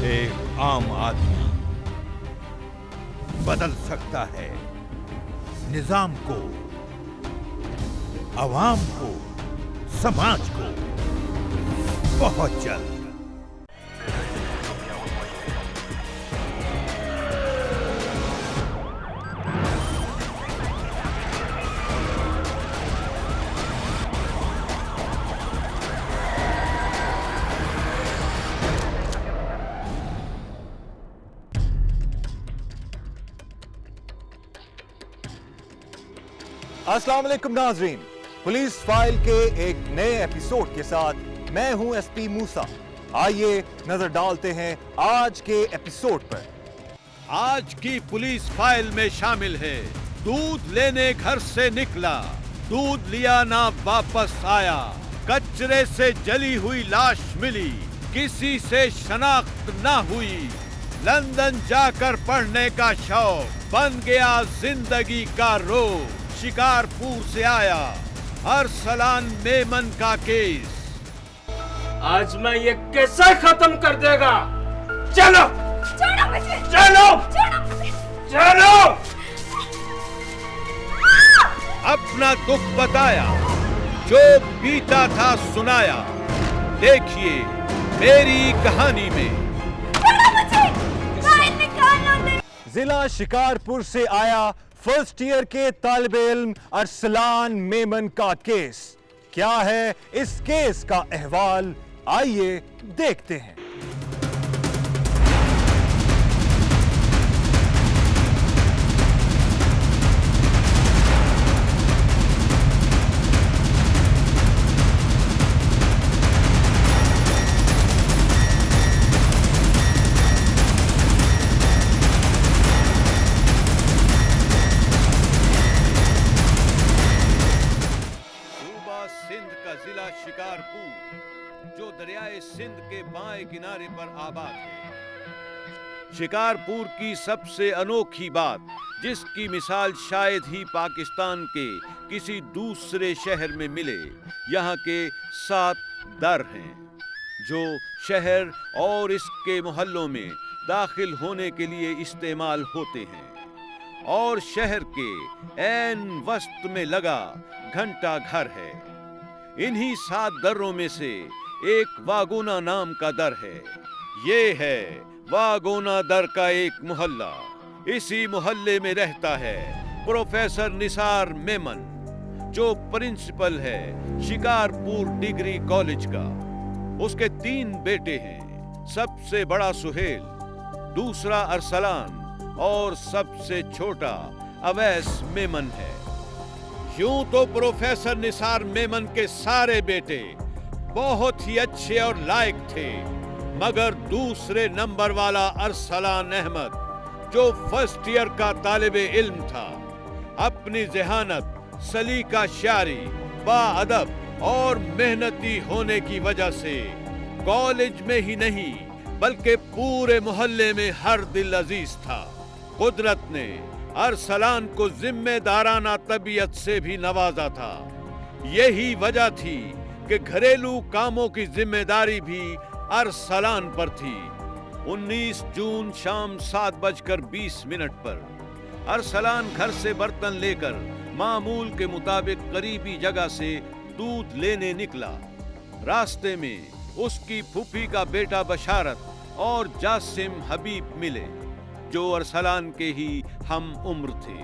एक आम आदमी बदल सकता है निजाम को, अवाम को, समाज को बहुत जल्द। अस्सलाम वालेकुम नाजरीन, पुलिस फाइल के एक नए एपिसोड के साथ मैं हूं एसपी मूसा। आइए नजर डालते हैं आज के एपिसोड पर। आज की पुलिस फाइल में शामिल है, दूध लेने घर से निकला, दूध लिया ना वापस आया, कचरे से जली हुई लाश मिली, किसी से शनाख्त ना हुई, लंदन जाकर पढ़ने का शौक बन गया जिंदगी का रोग, शिकारपुर से आया अरसलान मेमन का केस। आज मैं ये कैसे खत्म कर देगा। चलो छोड़ो मुझे, चलो छोड़ो मुझे। चलो। अपना दुख बताया, जो बीता था सुनाया, देखिए मेरी कहानी में। छोड़ो मुझे, फाइल निकालो दे। जिला शिकारपुर से आया फर्स्ट ईयर के तालिब इल्म अरसलान मेमन का केस। क्या है इस केस का अहवाल, आइए देखते हैं। सिंध का जिला शिकारपुर, जो दरियाए सिंध के बाएं किनारे पर आबाद है। शिकारपुर की सबसे अनोखी बात, जिसकी मिसाल शायद ही पाकिस्तान के किसी दूसरे शहर में मिले, यहाँ के 7 दर हैं, जो शहर और इसके मोहल्लों में दाखिल होने के लिए इस्तेमाल होते हैं। और शहर के ऐन वस्त में लगा घंटा घर है। इन्हीं 7 दर्रों में से एक वागोना नाम का दर है। ये है वागोना दर का एक मोहल्ला। इसी मोहल्ले में रहता है प्रोफेसर निसार मेमन, जो प्रिंसिपल है शिकारपुर डिग्री कॉलेज का। उसके 3 बेटे हैं, सबसे बड़ा सुहेल, दूसरा अरसलान और सबसे छोटा अवैस मेमन है। यूं तो प्रोफेसर निसार मेमन के सारे बेटे बहुत ही अच्छे और लायक थे, मगर दूसरे नंबर वाला अरसलान अहमद, जो फर्स्ट ईयर का तालिबे इल्म था, अपनी ज़हानत, सलीका शारी, बाअदब और मेहनती होने की वजह से कॉलेज में ही नहीं बल्कि पूरे मोहल्ले में हर दिल अजीज था। कुदरत ने अरसलान को जिम्मेदाराना तबीयत से भी नवाजा था। यही वजह थी कि घरेलू कामों की जिम्मेदारी भी अरसलान पर थी। 19 जून शाम 7:20 पर अरसलान घर से बर्तन लेकर मामूल के मुताबिक करीबी जगह से दूध लेने निकला। रास्ते में उसकी फूफी का बेटा बशारत और जासिम हबीब मिले, जो अरसलान के ही हम उम्र थे।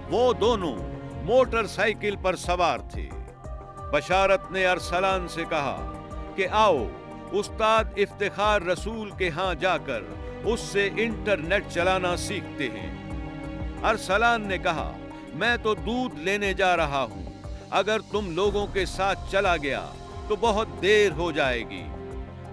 वो दोनों मोटरसाइकिल पर सवार थे। बशारत ने अरसलान से कहा कि आओ उस्ताद इफ्तिखार रसूल के यहाँ जाकर उससे इंटरनेट चलाना सीखते हैं। अरसलान ने कहा, मैं तो दूध लेने जा रहा हूँ, अगर तुम लोगों के साथ चला गया तो बहुत देर हो जाएगी।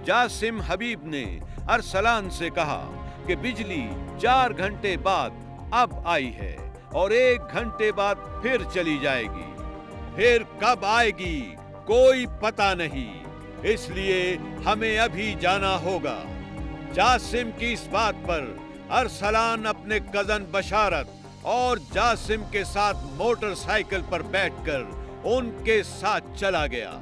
जासिम हबीब ने अरसलान से कहा कि बिजली 4 घंटे बाद अब आई है और 1 घंटे बाद फिर चली जाएगी, फिर कब आएगी कोई पता नहीं, इसलिए हमें अभी जाना होगा। जासिम की इस बात पर अरसलान अपने कजन बशारत और जासिम के साथ मोटरसाइकिल पर बैठकर उनके साथ चला गया।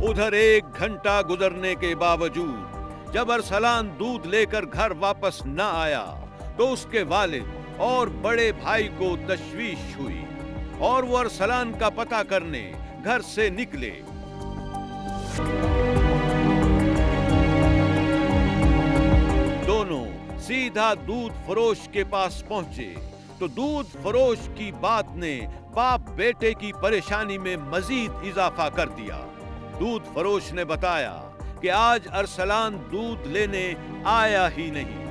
उधर 1 घंटा गुजरने के बावजूद जब अरसलान दूध लेकर घर वापस न आया तो उसके वालिद और बड़े भाई को तशवीश हुई और वो अरसलान का पता करने घर से निकले। दोनों सीधा दूध फरोश के पास पहुंचे तो दूध फरोश की बात ने बाप बेटे की परेशानी में मजीद इजाफा कर दिया। दूध फरोश ने बताया कि आज अरसलान दूध लेने आया ही नहीं।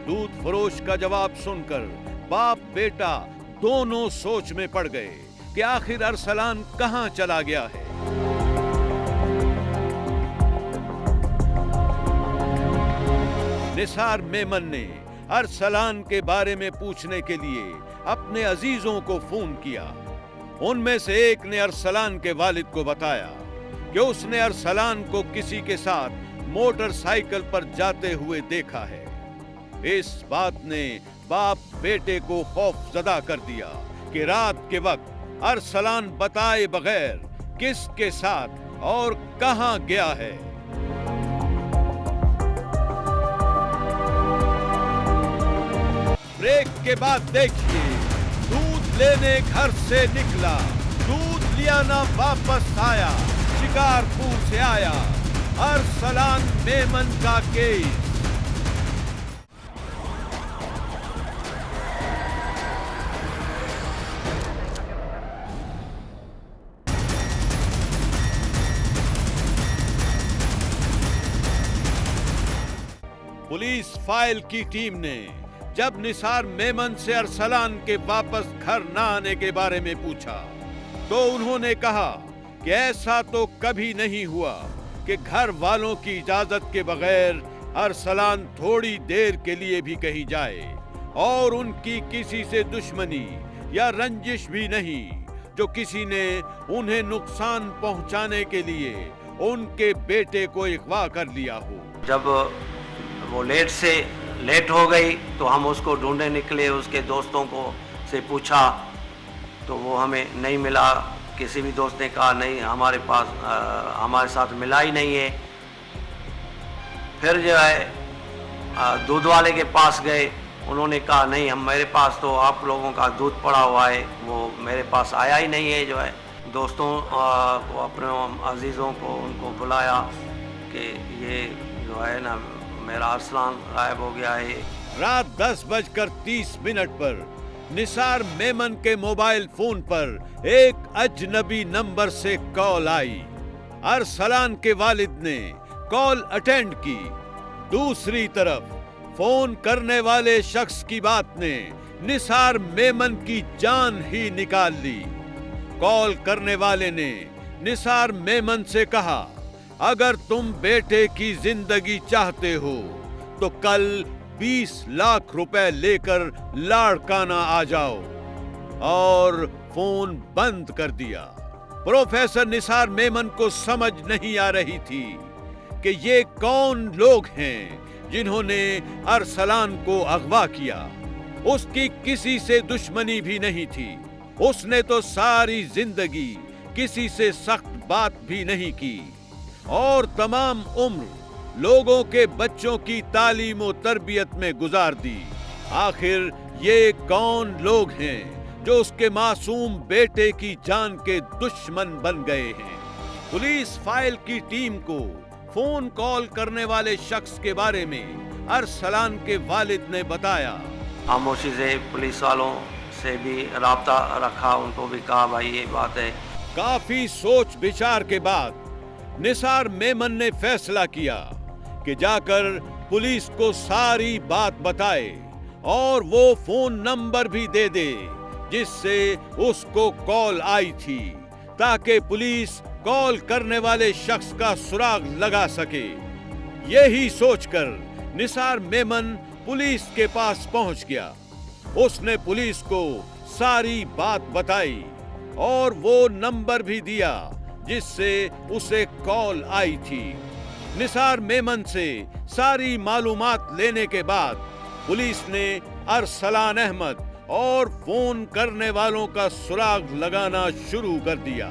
दूध फरोश का जवाब सुनकर बाप बेटा दोनों सोच में पड़ गए कि आखिर अरसलान कहां चला गया है। निसार मेमन ने अरसलान के बारे में पूछने के लिए अपने अजीजों को फोन किया। उनमें से एक ने अरसलान के वालिद को बताया कि उसने अरसलान को किसी के साथ मोटरसाइकिल पर जाते हुए देखा है। इस बात ने बाप बेटे को खौफजदा कर दिया कि रात के वक्त अरसलान बताए बगैर किसके साथ और कहां गया है। ब्रेक के बाद देखिए, दूध लेने घर से निकला, दूध लिया ना वापस आया, शिकारपुर से आया अरसलान मेमन का केस। पुलिस फाइल की टीम ने जब निसार मेमन से अरसलान के वापस घर न आने के बारे में पूछा तो उन्होंने कहा कि ऐसा तो कभी नहीं हुआ कि घर वालों की इजाजत के बगैर अरसलान थोड़ी देर के लिए भी कहीं जाए, और उनकी किसी से दुश्मनी या रंजिश भी नहीं जो किसी ने उन्हें नुकसान पहुंचाने के लिए उनके बेटे को अगवा कर लिया हो। जब वो लेट हो गई तो हम उसको ढूंढने निकले, उसके दोस्तों को से पूछा तो वो हमें नहीं मिला। किसी भी दोस्त ने कहा नहीं हमारे पास हमारे साथ मिला ही नहीं है। फिर जो है दूध वाले के पास गए, उन्होंने कहा नहीं मेरे पास तो आप लोगों का दूध पड़ा हुआ है, वो मेरे पास आया ही नहीं है। जो है दोस्तों को अपने अजीज़ों को उनको बुलाया कि ये जो है ना मेरा अरसलान गायब हो गया है। रात 10:30 पर निसार मेमन के मोबाइल फोन पर एक अजनबी नंबर से कॉल आई। अरसलान के वालिद ने कॉल अटेंड की। दूसरी तरफ फोन करने वाले शख्स की बात ने निसार मेमन की जान ही निकाल ली। कॉल करने वाले ने निसार मेमन से कहा, अगर तुम बेटे की जिंदगी चाहते हो तो कल 20 लाख रुपए लेकर लाड़काना आ जाओ, और फोन बंद कर दिया। प्रोफेसर निसार मेमन को समझ नहीं आ रही थी कि ये कौन लोग हैं जिन्होंने अरसलान को अगवा किया। उसकी किसी से दुश्मनी भी नहीं थी। उसने तो सारी जिंदगी किसी से सख्त बात भी नहीं की और तमाम उम्र लोगों के बच्चों की तालीम और तरबियत में गुजार दी। आखिर ये कौन लोग हैं जो उसके मासूम बेटे की जान के दुश्मन बन गए हैं? पुलिस फाइल की टीम को फोन कॉल करने वाले शख्स के बारे में अरसलान के वालिद ने बताया। खामोशी से पुलिस वालों से भी राब्ता रखा, उनको भी कहा भाई ये बात है। काफी सोच विचार के बाद निसार मेमन ने फैसला किया कि जाकर पुलिस को सारी बात बताए और वो फोन नंबर भी दे दे जिससे उसको कॉल आई थी, ताकि पुलिस कॉल करने वाले शख्स का सुराग लगा सके। यही सोचकर निसार मेमन पुलिस के पास पहुंच गया। उसने पुलिस को सारी बात बताई और वो नंबर भी दिया जिससे उसे कॉल आई थी। निसार मेमन से सारी मालूमात लेने के बाद पुलिस ने अरसलान अहमद और फोन करने वालों का सुराग लगाना शुरू कर दिया।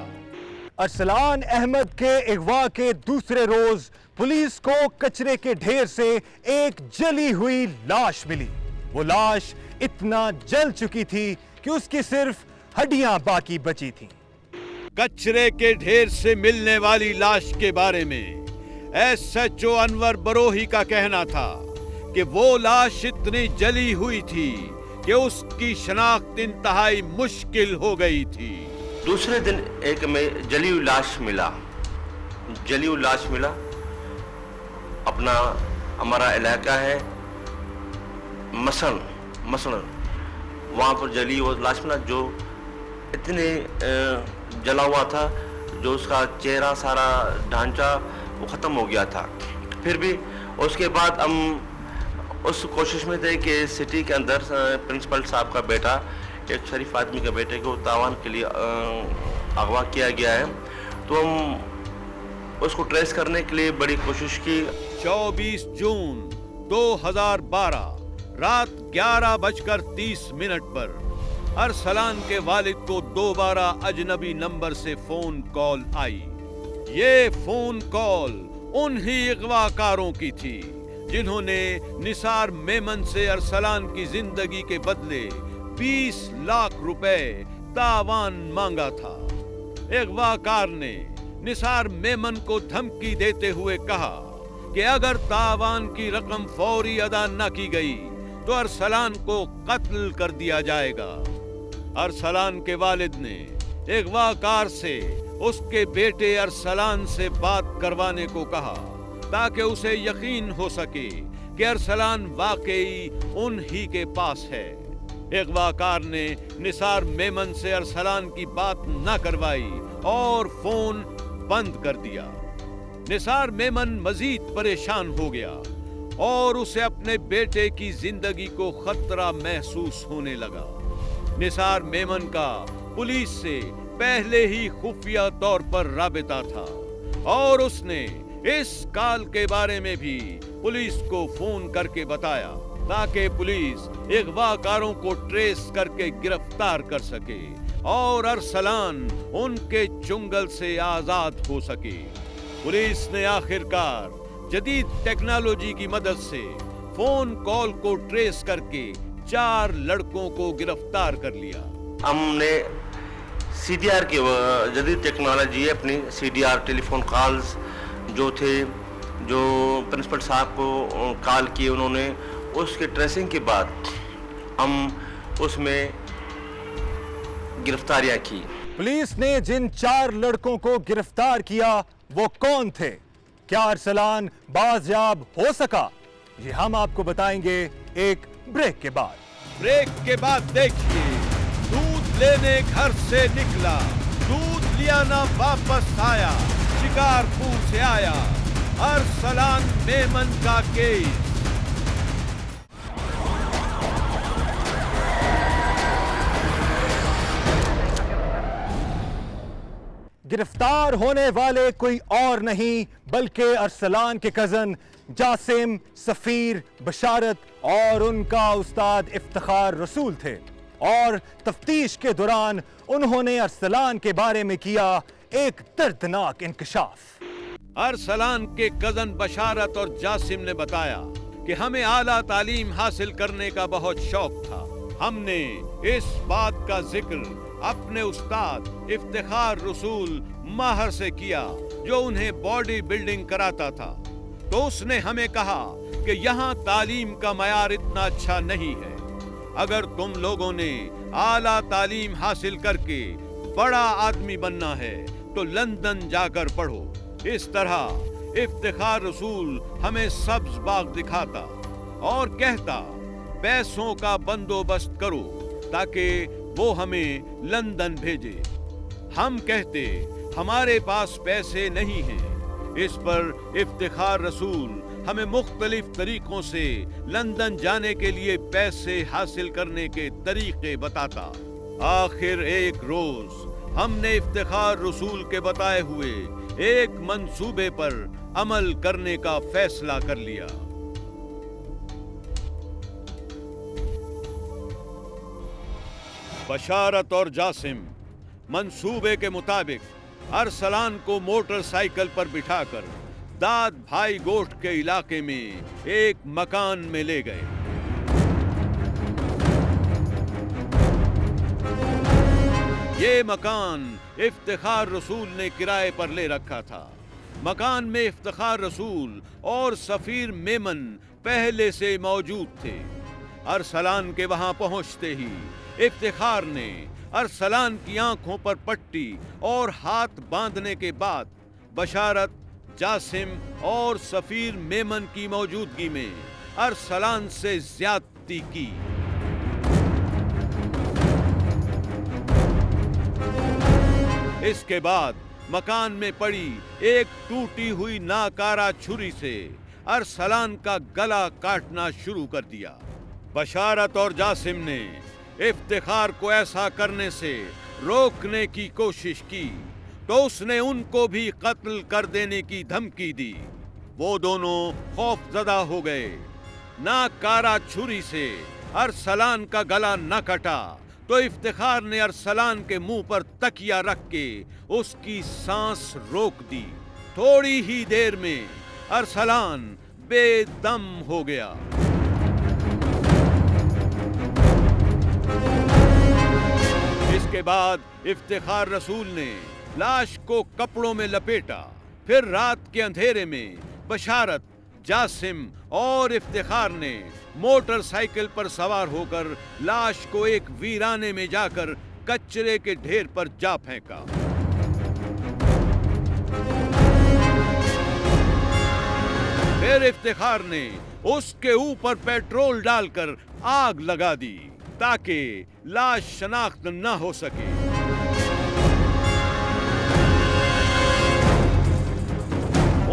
अरसलान अहमद के अगवा के दूसरे रोज पुलिस को कचरे के ढेर से एक जली हुई लाश मिली। वो लाश इतना जल चुकी थी कि उसकी सिर्फ हड्डियां बाकी बची थीं। कचरे के ढेर से मिलने वाली लाश के बारे में SHO अनवर बरोही का कहना था कि वो लाश इतनी जली हुई थी कि उसकी शनाख्त इंतहाई मुश्किल हो गई थी। दूसरे दिन एक में जली हुई लाश मिला। अपना हमारा इलाका है मसन वहाँ पर जली वो लाश मिला, जो इतने जला हुआ था, जो उसका चेहरा सारा ढांचा वो ख़त्म हो गया था। फिर भी उसके बाद हम उस कोशिश में थे कि सिटी के अंदर प्रिंसिपल साहब का बेटा, एक शरीफ आदमी के बेटे को तावान के लिए अगवा किया गया है, तो हम उसको ट्रेस करने के लिए बड़ी कोशिश की। 24 जून 2012 रात 11:30 पर अरसलान के वालिद को दोबारा अजनबी नंबर से फोन कॉल आई। ये फोन कॉल उन्हीं अगवाकारों की थी जिन्होंने निसार मेमन से अरसलान की जिंदगी के बदले 20 लाख रुपए तावान मांगा था। अगवाकार ने निसार मेमन को धमकी देते हुए कहा कि अगर तावान की रकम फौरी अदा न की गई तो अरसलान को कत्ल कर दिया जाएगा। अरसलान के वालिद ने अगवाकार से उसके बेटे अरसलान से बात करवाने को कहा ताकि उसे यकीन हो सके कि अरसलान वाकई उन्हीं के पास है। अगवाकार ने निसार मेमन से अरसलान की बात न करवाई और फोन बंद कर दिया। निसार मेमन मजीद परेशान हो गया और उसे अपने बेटे की जिंदगी को खतरा महसूस होने लगा। निसार मेमन का पुलिस से पहले ही खुफिया तौर पर राबिता था और उसने इस काल के बारे में भी पुलिस को फोन करके बताया ताकि पुलिस अगवाकारों को ट्रेस करके गिरफ्तार कर सके और अरसलान उनके चुंगल से आजाद हो सके। पुलिस ने आखिरकार जदीद टेक्नोलॉजी की मदद से फोन कॉल को ट्रेस करके 4 लड़कों को गिरफ्तार कर लिया। हमने CDR की जदीद टेक्नोलॉजी है, अपनी CDR टेलीफोन कॉल्स जो थे, जो प्रिंसिपल साहब को कॉल किए उन्होंने, उसके ट्रेसिंग के बाद हम उसमें गिरफ्तारियां की। पुलिस ने जिन 4 लड़कों को गिरफ्तार किया वो कौन थे? क्या अरसलान बाजियाब हो सका? ये हम आपको बताएंगे एक ब्रेक के बाद। ब्रेक के बाद देखिए, दूध लेने घर से निकला, दूध लिया ना वापस आया, शिकारपुर से आया अरसलान मेमन का केस। गिरफ्तार होने वाले कोई और नहीं बल्कि अरसलान के कजन जासिम, सफीर, बशारत और उनका उस्ताद इफ्तिखार रसूल थे। और तफ्तीश के दौरान उन्होंने अरसलान के बारे में किया एक दर्दनाक इंकशाफ। अरसलान के कजन बशारत और जासिम ने बताया कि हमें आला तालीम हासिल करने का बहुत शौक था। हमने इस बात का जिक्र अपने उस्ताद इफ्तिखार रसूल माहर से किया जो उन्हें बॉडी बिल्डिंग कराता था। तो उसने हमें कहा कि यहाँ तालीम का मयार इतना अच्छा नहीं है, अगर तुम लोगों ने आला तालीम हासिल करके बड़ा आदमी बनना है तो लंदन जाकर पढ़ो। इस तरह इफ्तिखार रसूल हमें सब्ज बाग दिखाता और कहता पैसों का बंदोबस्त करो ताकि वो हमें लंदन भेजे। हम कहते हमारे पास पैसे नहीं हैं। इस पर इफ्तिखार रसूल हमें मुख्तलिफ तरीकों से लंदन जाने के लिए पैसे हासिल करने के तरीके बताता। आखिर एक रोज हमने इफ्तिखार रसूल के बताए हुए एक मंसूबे पर अमल करने का फैसला कर लिया। बशारत और जासिम मंसूबे के मुताबिक अरसलान को मोटरसाइकिल पर बिठाकर दाद भाई गोश्त के इलाके में एक मकान में ले गए। ये मकान इफ्तिखार रसूल ने किराए पर ले रखा था। मकान में इफ्तिखार रसूल और सफीर मेमन पहले से मौजूद थे। अरसलान के वहां पहुंचते ही इफ्तिखार ने अरसलान की आंखों पर पट्टी और हाथ बांधने के बाद बशारत, जासिम और सफीर मेमन की मौजूदगी में अरसलान से ज्यादती की। इसके बाद मकान में पड़ी एक टूटी हुई नाकारा छुरी से अरसलान का गला काटना शुरू कर दिया। बशारत और जासिम ने इफ्तिखार को ऐसा करने से रोकने की कोशिश की तो उसने उनको भी कत्ल कर देने की धमकी दी। वो दोनों खौफजदा हो गए। नाकारा छुरी से अरसलान का गला न कटा तो इफ्तिखार ने अरसलान के मुंह पर तकिया रख के उसकी सांस रोक दी। थोड़ी ही देर में अरसलान बेदम हो गया। इसके बाद इफ्तिखार रसूल ने लाश को कपड़ों में लपेटा। फिर रात के अंधेरे में बशारत, जासिम और इफ्तिखार ने मोटरसाइकिल पर सवार होकर लाश को एक वीराने में जाकर कचरे के ढेर पर जा फेंका। फिर इफ्तिखार ने उसके ऊपर पेट्रोल डालकर आग लगा दी ताकि लाश शनाख्त न हो सके।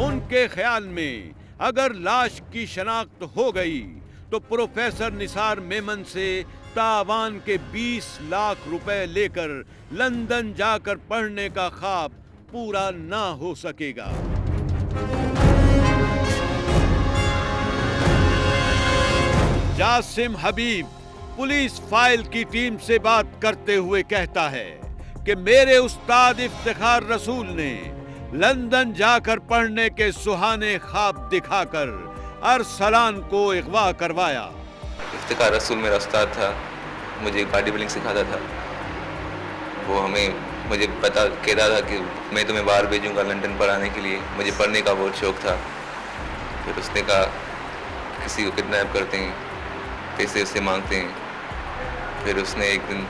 उनके ख्याल में अगर लाश की शनाख्त हो गई तो प्रोफेसर निसार मेमन से तावान के 20 लाख रुपए लेकर लंदन जाकर पढ़ने का ख्वाब पूरा ना हो सकेगा। जासिम हबीब पुलिस फाइल की टीम से बात करते हुए कहता है कि मेरे उस्ताद इफ्तिखार रसूल ने लंदन जाकर पढ़ने के सुहाने ख्वाब दिखाकर अरसलान को अगवा करवाया। इफ्तिखार रसूल मेरा उस्ताद था, मुझे बॉडी बिल्डिंग सिखाता था। वो मुझे कहता था कि मैं तुम्हें बाहर भेजूंगा लंदन पढ़ाने के लिए। मुझे पढ़ने का बहुत शौक था। फिर उसने कहा किसी को किडनैप करते हैं, पैसे उससे मांगते हैं। फिर उसने एक दिन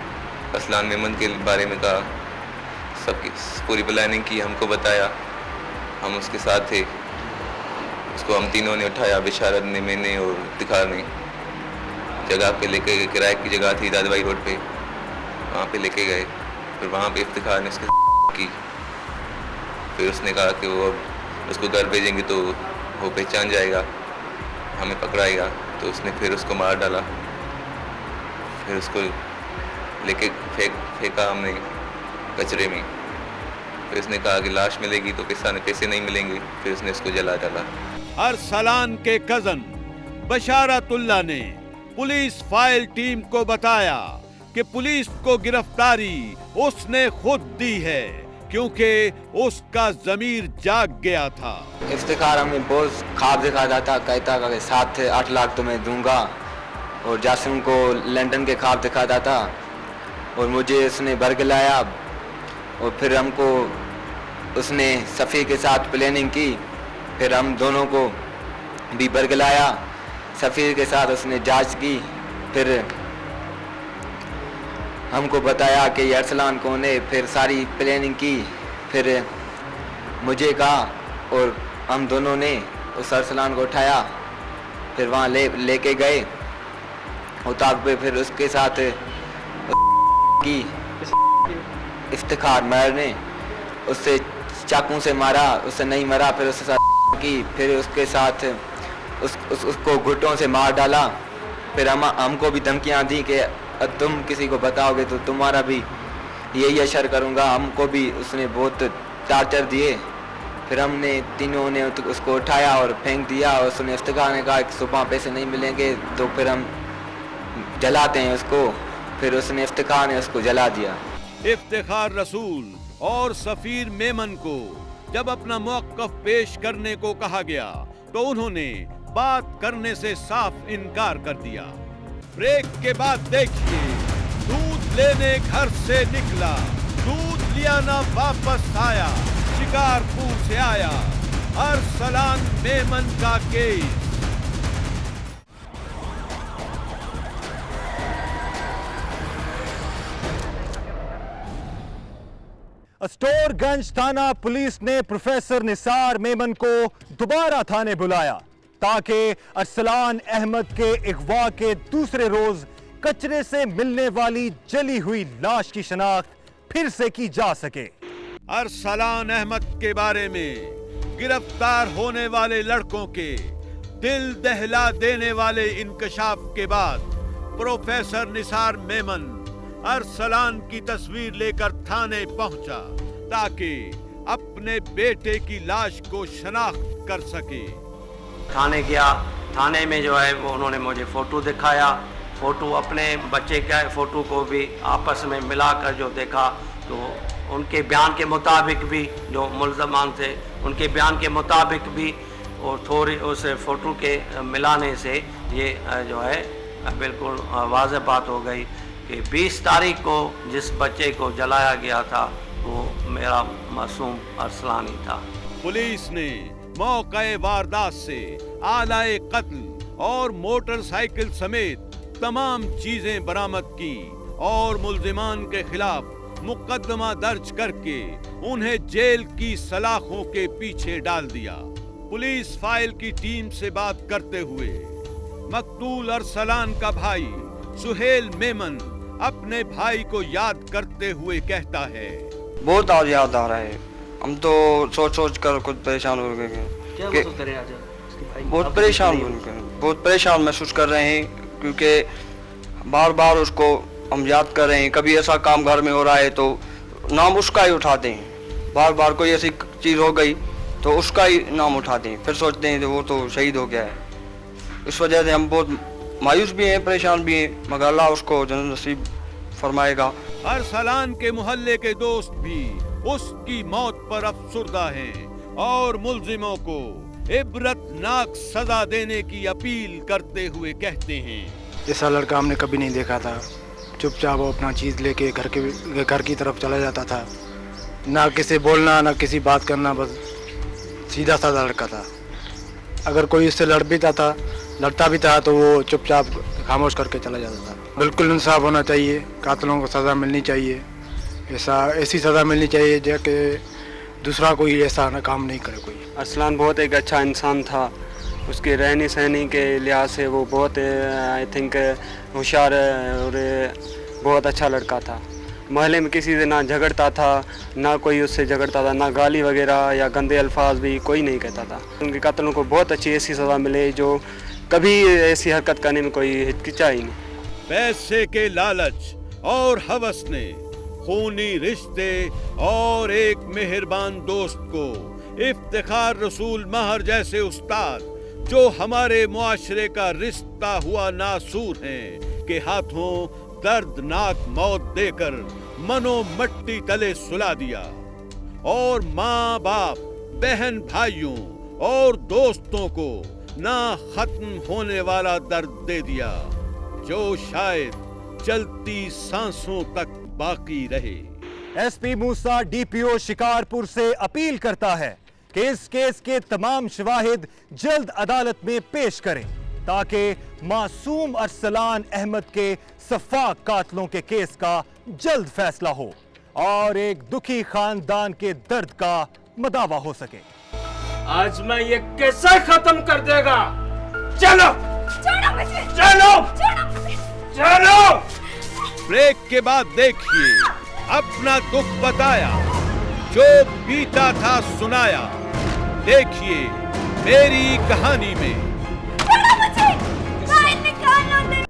अरसलान मेमन के बारे में कहा, सबकी पूरी प्लानिंग की, हमको बताया। हम उसके साथ थे। उसको हम तीनों ने उठाया, बशारत ने, मैंने और इफ्तिखार ने। जगह पे लेके गए, किराए की जगह थी दादबाई रोड पे, वहाँ पे लेके गए। फिर वहाँ पे इफ्तिखार ने उसके की। फिर उसने कहा कि वो अब उसको घर भेजेंगे तो वो पहचान जाएगा, हमें पकड़ाएगा। तो उसने फिर उसको मार डाला। फिर उसको लेके फेंका हमने कचरे में। फिर उसने कहा कि लाश मिलेगी तो पैसे नहीं मिलेंगे। फिर उसने उसको जला डाला। अरसलान के कजन बशारतुल्लाह ने पुलिस फाइल टीम को बताया कि पुलिस को गिरफ्तारी उसने खुद दी है क्योंकि उसका ज़मीर जाग गया था। इफ्तिखार हमें बहुत ख्वाब दिखाता था, कहता था कि 7 से 8 लाख तुम्हें दूंगा। और जासिम को लंदन के ख्वाब दिखाता था और मुझे उसने बरगलाया। और फिर हमको उसने सफ़ी के साथ प्लानिंग की। फिर हम दोनों को भी बरगलाया। सफ़ी के साथ उसने जांच की। फिर हमको बताया कि ये अरसलान कौन है। फिर सारी प्लानिंग की। फिर मुझे कहा और हम दोनों ने उस अरसलान को उठाया। फिर वहाँ लेके गए उताक पे। फिर उसके साथ की इफ्तिखार मैर ने उससे चाकू से मारा, उससे नहीं मरा। फिर उसके साथ की। फिर उसके साथ उसको घुटनों से मार डाला। फिर हमको भी धमकियाँ दी कि तुम किसी को बताओगे तो तुम्हारा भी यही असर करूँगा। हमको भी उसने बहुत टार्चर दिए। फिर हमने तीनों ने उसको उठाया और फेंक दिया। और उसने इफ्तिखार ने कहा कि सुबह पैसे नहीं मिलेंगे तो फिर हम जलाते हैं उसको। फिर उसने इफ्तिखार ने उसको जला दिया। इफ्तिखार रसूल और सफीर मेमन को जब अपना मौक़िफ़ पेश करने को कहा गया तो उन्होंने बात करने से साफ इनकार कर दिया। ब्रेक के बाद देखिए, दूध लेने घर से निकला, दूध लिया ना वापस आया, शिकारपुर से आया अरसलान मेमन का केस। अस्टोरगंज थाना पुलिस ने प्रोफेसर निसार मेमन को दोबारा थाने बुलाया ताकि अरसलान अहमद के अगवा के दूसरे रोज कचरे से मिलने वाली जली हुई लाश की शनाख्त फिर से की जा सके। अरसलान अहमद के बारे में गिरफ्तार होने वाले लड़कों के दिल दहला देने वाले इंकशाफ के बाद प्रोफेसर निसार मेमन अरसलान की तस्वीर लेकर थाने पहुंचा ताकि अपने बेटे की लाश को शनाख्त कर सके। थाने गया, थाने में जो है वो उन्होंने मुझे फ़ोटो दिखाया, फ़ोटो अपने बच्चे का फ़ोटो को भी आपस में मिलाकर जो देखा तो उनके बयान के मुताबिक भी, जो मुल्ज़मान थे उनके बयान के मुताबिक भी, और थोड़ी उस फ़ोटो के मिलाने से ये जो है बिल्कुल वाज़ेह बात हो गई कि 20 तारीख को जिस बच्चे को जलाया गया था वो मेरा मासूम अरसलान ही था। पुलिस ने मौके वारदात से आलाए कत्ल और मोटरसाइकिल समेत तमाम चीजें बरामद की और मुल्जिमान के खिलाफ मुकदमा दर्ज करके उन्हें जेल की सलाखों के पीछे डाल दिया। पुलिस फाइल की टीम से बात करते हुए मकतूल अरसलान का भाई सुहेल मेमन अपने भाई को याद करते हुए कहता है, बहुत आज याद आ रहा है। हम तो सोच कर खुद परेशान हो गए क्या महसूस कर रहे हैं आज? बहुत परेशान बहुत परेशान महसूस कर रहे हैं क्योंकि बार बार उसको हम याद कर रहे हैं। कभी ऐसा काम घर में हो रहा है तो नाम उसका ही उठाते हैं, बार बार कोई ऐसी चीज़ हो गई तो उसका ही नाम उठाते हैं, फिर सोचते हैं कि वो तो शहीद हो गया है। इस वजह से हम बहुत मायूस भी हैं, परेशान भी हैं, मगर अल्लाह उसको जन्नत नसीब फरमाएगा। अरसलान के मोहल्ले के दोस्त भी उसकी मौत पर अफसुर्दा हैं और मुल्जिमों को इबरतनाक सजा देने की अपील करते हुए कहते हैं, ऐसा लड़का हमने कभी नहीं देखा था। चुपचाप वो अपना चीज़ लेके घर की तरफ चला जाता था, ना किसी बोलना ना किसी बात करना, बस सीधा साधा लड़का था। अगर कोई उससे लड़ता भी था तो वो चुपचाप खामोश करके चला जाता था। बिल्कुल इंसाफ होना चाहिए, कातिलों को सज़ा मिलनी चाहिए, ऐसी सज़ा मिलनी चाहिए कि दूसरा कोई ऐसा काम नहीं करे कोई। अरसलान बहुत एक अच्छा इंसान था, उसके रहनी सहनी के लिहाज से वो बहुत आई थिंक होशियार और बहुत अच्छा लड़का था। मोहल्ले में किसी से ना झगड़ता था, ना कोई उससे झगड़ता था, ना गाली वगैरह या गंदे अल्फाज भी कोई नहीं कहता था। उनके कातिलों को बहुत अच्छी ऐसी सज़ा मिले जो कभी ऐसी हरकत करने में कोई हिचकिचाई नहीं। पैसे के लालच और हवस ने खूनी रिश्ते और एक मेहरबान दोस्त को इफ्तिखार रसूल महर जैसे उस्ताद जो हमारे मुआशरे का रिश्ता हुआ नासूर हैं के हाथों दर्दनाक मौत देकर मनो मट्टी तले सुला दिया और माँ बाप, बहन भाइयों और दोस्तों को ना खत्म होने वाला दर्द दे दिया जो शायद चलती सांसों तक बाकी रहे। एसपी मूसा डीपीओ शिकारपुर से अपील करता है कि इस केस के तमाम शवाहिद जल्द अदालत में पेश करें ताकि मासूम अरसलान अहमद के सफाक कातलों के केस का जल्द फैसला हो और एक दुखी खानदान के दर्द का मदावा हो सके। आज मैं ये कैसे खत्म कर देगा। चलो छोड़ो मुझे, चलो छोड़ो मुझे। चलो। ब्रेक के बाद देखिए अपना दुख बताया, जो बीता था सुनाया। देखिए मेरी कहानी में। छोड़ो मुझे, बाहर निकालो दे।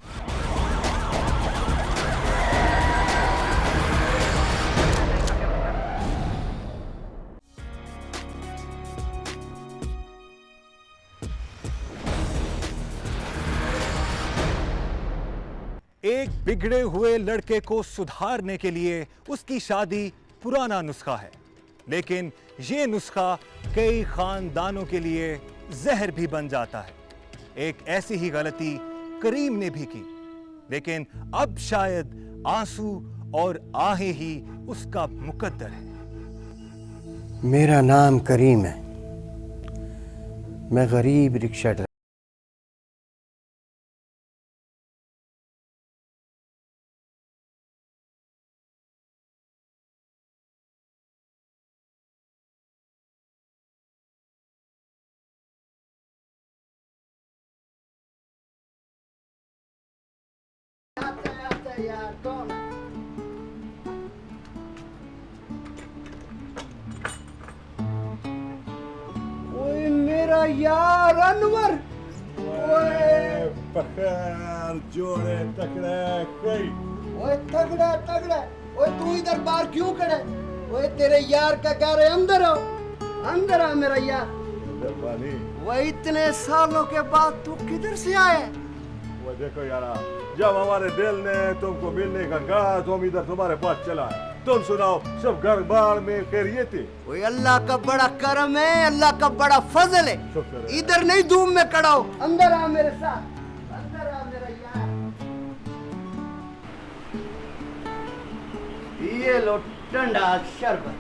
एक बिगड़े हुए लड़के को सुधारने के लिए उसकी शादी पुराना नुस्खा है, लेकिन ये नुस्खा कई खानदानों के लिए जहर भी बन जाता है। एक ऐसी ही गलती करीम ने भी की, लेकिन अब शायद आंसू और आहें ही उसका मुकद्दर है। मेरा नाम करीम है, मैं गरीब रिक्शा ड्राइवर। ओए मेरा यार अनवर, बखैर जोड़े तकड़े कई। ओए तगड़ा तगड़ा, ओए तू इधर बाहर क्यों खड़ा? ओए तेरे यार का घर है, अंदर आओ, अंदर आ मेरा यार। वो इतने सालों के बाद तू किधर से आया? वो देखो यारा, जब हमारे दिल ने तुमको मिलने का कहा तो हम इधर तुम्हारे पास चला है। तुम सुनाओ, सब घर बार में खैरियत है? ओए अल्लाह का बड़ा करम है, अल्लाह का बड़ा फजल है। इधर नहीं धूम में खड़ा हो, अंदर आ मेरे साथ, अंदर आ मेरा यार। ये लो ठंडा शरबत।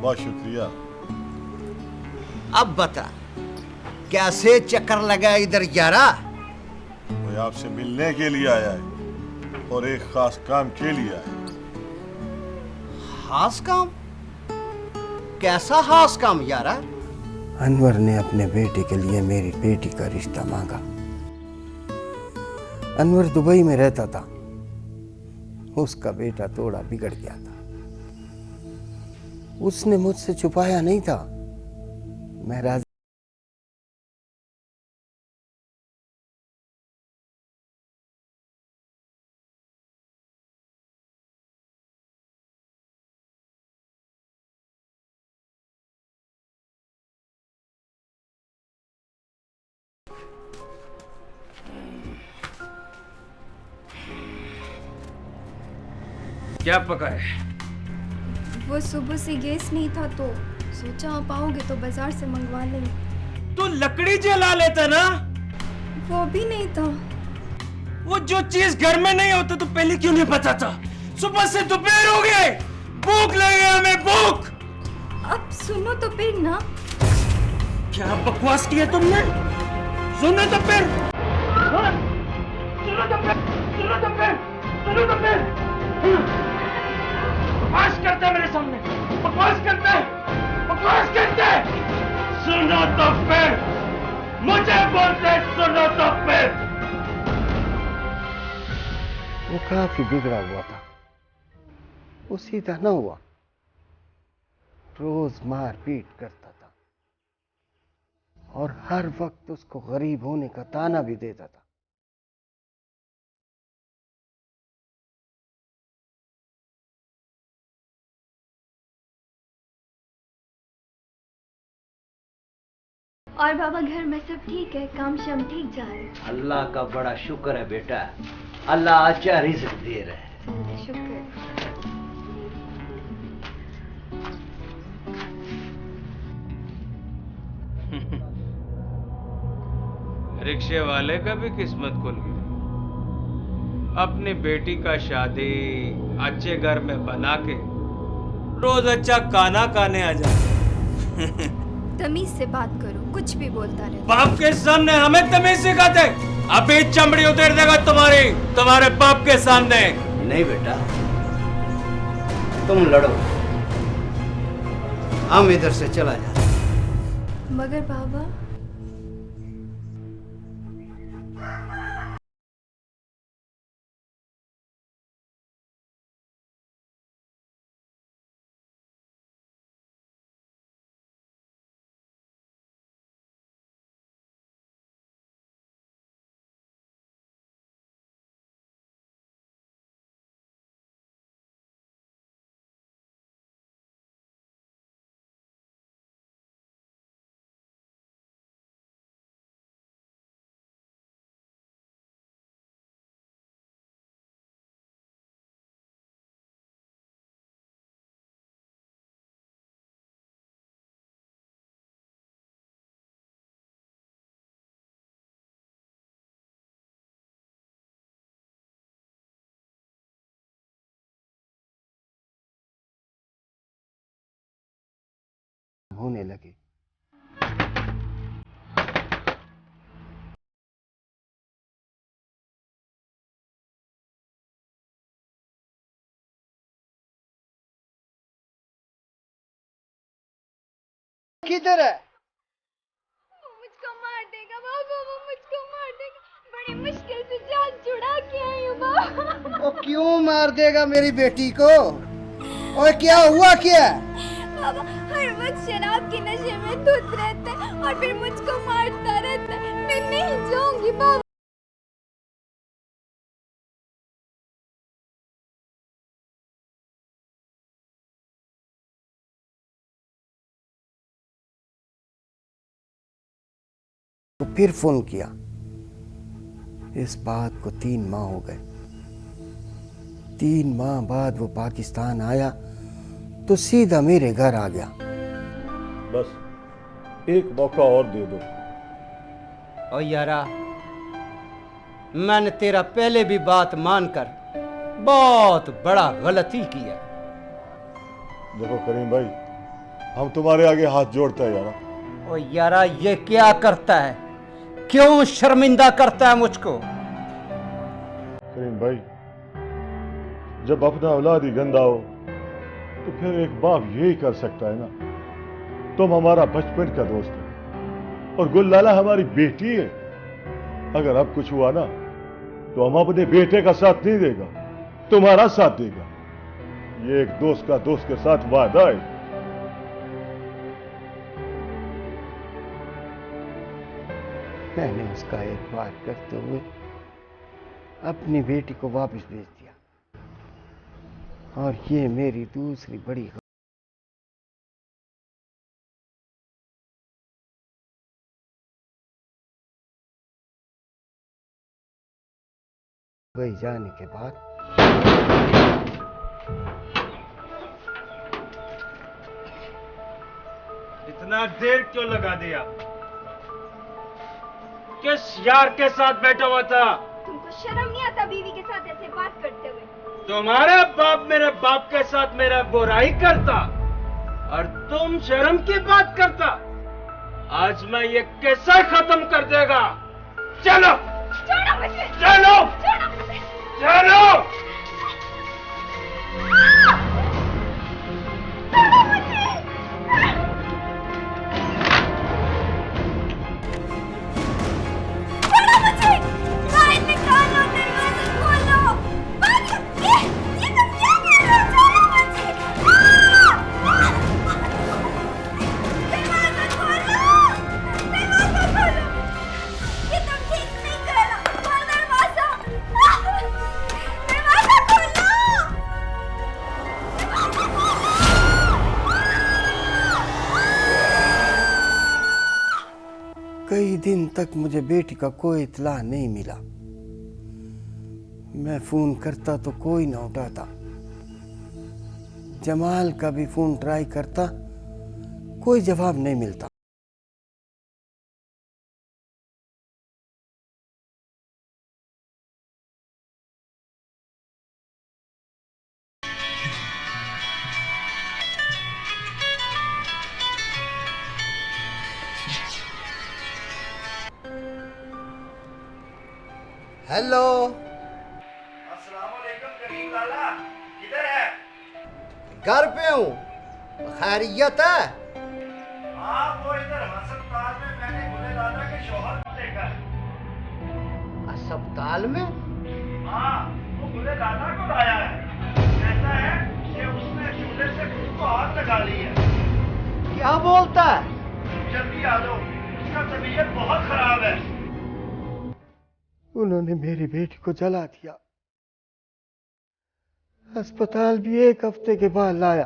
बहुत शुक्रिया। अब बता, कैसे चक्कर लगा इधर यारा? वो आपसे मिलने के लिए आया है और एक खास काम के लिए आया है। खास काम? कैसा खास काम यारा? अनवर ने अपने बेटे के लिए मेरी बेटी का रिश्ता मांगा। अनवर दुबई में रहता था, उसका बेटा थोड़ा बिगड़ गया था। उसने मुझसे छुपाया नहीं था, मैं राजी। क्या पका है? वो सुबह से गैस नहीं था तो सोचा आप आओगे तो बाजार से मंगवा लेंगे। तो लकड़ी जला लेता ना। वो भी नहीं था। वो जो चीज घर में नहीं होता तो पहले क्यों नहीं पता था? सुबह से दोपहर हो गए, भूख लगी हमें, भूख। अब सुनो तो फिर ना। क्या बकवास किया तुमने? सुनो तो फिर, सुनो तो फिर, सुनो तो फिर, सुनो तो फिर। बकवास करते मेरे सामने, बकवास करते, बकवास करते। सुनो तो फिर, मुझे बोलते सुनो तो फिर। वो काफी बिगड़ा हुआ था, वो सीधा न हुआ, रोज मार पीट करता था और हर वक्त उसको गरीब होने का ताना भी देता था। और बाबा घर में सब ठीक है, काम शाम ठीक जा रहे हैं? अल्लाह का बड़ा शुक्र है बेटा, अल्लाह अच्छा रिज़्क दे रहा है। शुक्र। रिक्शे वाले का भी किस्मत खुल गई। अपनी बेटी का शादी अच्छे घर में बना के रोज अच्छा खाना खाने आ जाए। तमीज से बात करो, कुछ भी बोलता रहे। बाप के सामने हमें तमीज सिखाते? अभी चमड़ी उतार देगा तुम्हारी, तुम्हारे बाप के सामने। नहीं बेटा, तुम लड़ो, हम इधर से चला जाते। मगर बाबा होने लगे। किधर है? मुझको मार देगा बाबा, वो मुझको मार देगा। बड़ी मुश्किल से जान छुड़ा के आई हूँ बाबा। वो क्यों मार देगा मेरी बेटी को? और क्या हुआ क्या? बाबा हर वक्त शराब के नशे में धुत रहता है और फिर मुझको मारता रहता है। मैं नहीं जाऊंगी बाबा। तो फिर फोन किया। इस बात को 3 माह हो गए। 3 माह बाद वो पाकिस्तान आया तो सीधा मेरे घर आ गया। बस एक मौका और दे दो। ओ यारा, मैंने तेरा पहले भी बात मानकर बहुत बड़ा गलती किया। देखो करीम भाई, हम तुम्हारे आगे हाथ जोड़ते हैं यारा। ओ यारा, ये क्या करता है? क्यों शर्मिंदा करता है मुझको? करीम भाई, जब अपना औलाद ही गंदा हो तो फिर एक बाप यही कर सकता है ना। तुम हमारा बचपन का दोस्त है और गुललाला हमारी बेटी है। अगर अब कुछ हुआ ना तो हम अपने बेटे का साथ नहीं देगा, तुम्हारा साथ देगा। ये एक दोस्त का दोस्त के साथ वादा है। मैंने उसका एतबार करते हुए अपनी बेटी को वापस भेज दिया और ये मेरी दूसरी बड़ी गई जाने के बाद इतना देर क्यों लगा दिया? किस यार के साथ बैठा हुआ था? तुमको शर्म नहीं आता बीवी के साथ ऐसे बात करते हुए? तुम्हारा बाप मेरे बाप के साथ मेरा बुराई करता और तुम शर्म की बात करता। आज मैं ये कैसे खत्म कर देगा। चलो छोड़ो मुझे, चलो छोड़ो मुझे, चलो। कई दिन तक मुझे बेटी का कोई इत्तला नहीं मिला। मैं फोन करता तो कोई ना उठाता। जमाल का भी फोन ट्राई करता, कोई जवाब नहीं मिलता। हेलो, अस्सलाम वालेकुम करीम लाला, किधर है? घर पे हूँ। खैरियत है? हाँ, वो इधर अस्पताल में मैंने गुले लाला के शौहर को देखा है। अस्पताल में? हाँ, वो गुले लाला को लाया है। कहता है कि उसने चूल्हे से खुद को आग लगा ली है। क्या बोलता है? जल्दी आ जाओ, उसका तबीयत बहुत खराब है। उन्होंने मेरी बेटी को जला दिया। अस्पताल भी 1 हफ्ते के बाद लाया।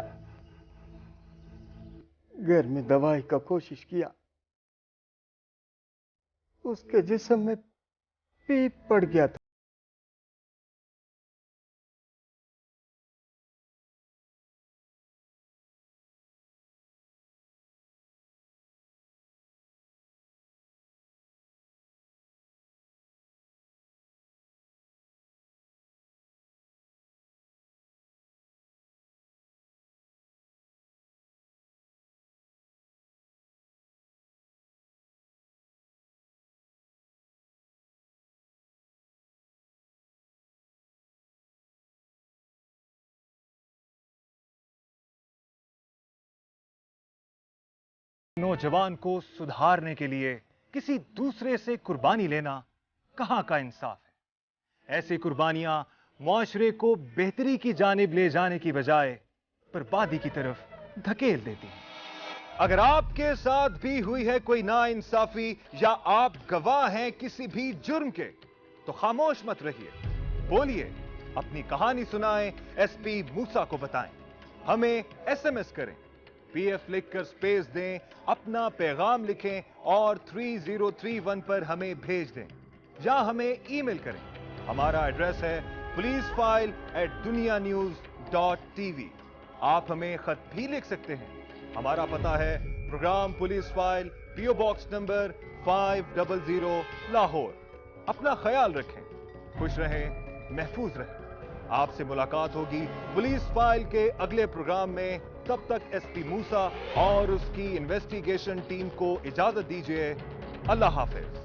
घर में दवाई का कोशिश किया, उसके जिस्म में पीप पड़ गया था। नौजवान को सुधारने के लिए किसी दूसरे से कुर्बानी लेना कहां का इंसाफ है। ऐसी कुर्बानियां मुआशरे को बेहतरी की जानिब ले जाने की बजाय बर्बादी की तरफ धकेल देती हैं। अगर आपके साथ भी हुई है कोई नाइंसाफी या आप गवाह हैं किसी भी जुर्म के, तो खामोश मत रहिए, बोलिए, अपनी कहानी सुनाएं, एसपी मूसा को बताएं। हमें एसएमएस करें, पीएफ लिखकर स्पेस दें, अपना पैगाम लिखें और 3031 पर हमें भेज दें, या हमें ईमेल करें। हमारा एड्रेस है policeFile@dunianews.tv। आप हमें खत भी लिख सकते हैं। हमारा पता है programme police file, PO box number 500 Lahore. अपना ख्याल रखें, खुश रहें, महफूज रहें। आपसे मुलाकात होगी पुलिस फाइल के अगले प्रोग्राम में। तब तक एसपी मूसा और उसकी इन्वेस्टिगेशन टीम को इजाजत दीजिए। अल्लाह हाफिज।